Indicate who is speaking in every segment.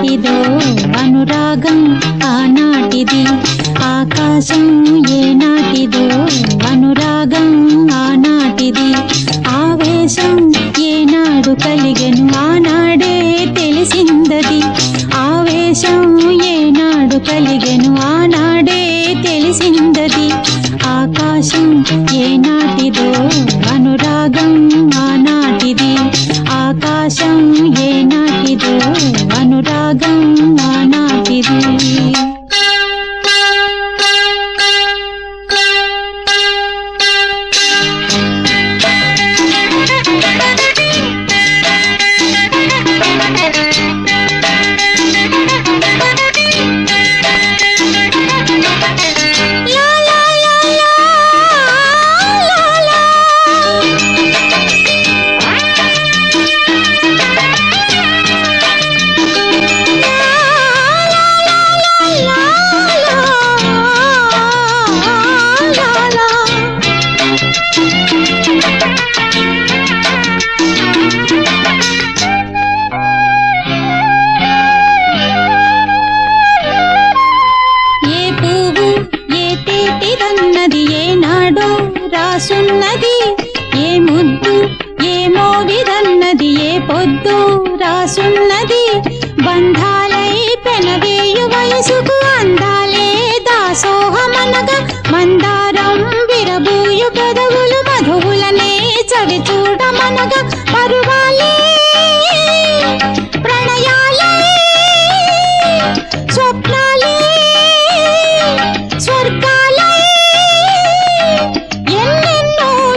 Speaker 1: ఏనాటిదో అనురాగం ఆనాటిది ఆకాశం ఏనాటిదో అనురాగం ఆనాటిది ఆవేశం ఏనాడు కలిగెను ఆనాడే తెలిసిందది ఆవేశం ఏనాడు కలిగెను ఆనాడే తెలిసిందది ఆకాశం ఏనాటిదో అనురాగం ఆనాటిది ఆకాశం ఏనాటిదో అనురాగం ఆనాటిది రాసున్నది ఏ ముద్దు ఏ మోవిదన్నది ఏ పొద్దు రాసున్నది బంధాలై పెనవేయు వయసుకు అందాలే దాసోహమనగా మందారం విరబూయు పెదవులు మధువులనే చవి చూడమనగా పరువాలే ప్రణయాలే స్వప్నాలే స్వర్గాలే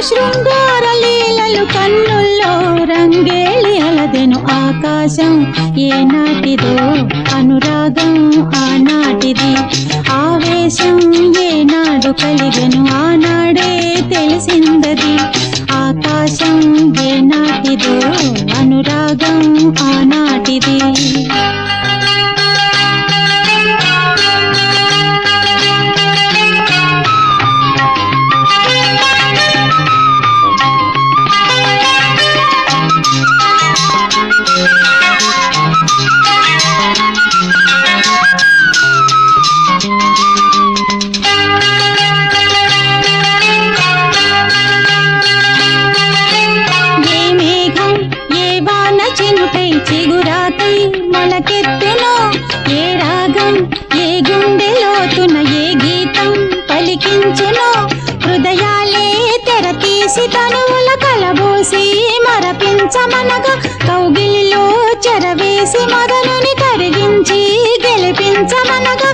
Speaker 1: శృంగార లీలలు కన్నుల్లో రంగేళి అలదెను ఆకాశం ఏనాటిదో అనురాగం ఆనాటిది ఆవేశం ఏనాడు కలిగెను ఆనాడే తెలిసిందది ఆకాశం ఏనాటిదో అనురాగం ఆనాటిది చిగురాకై మొలకెత్తునో ఏ రాగం ఏ గుండెలోతున ఏ గీతం పలికించునో హృదయాలే తెరతీసి తనువుల కలబోసి మరపించమనగా కౌగిలిలో చెరవేసి మొదలుని కరిగించి గెలిపించమనగా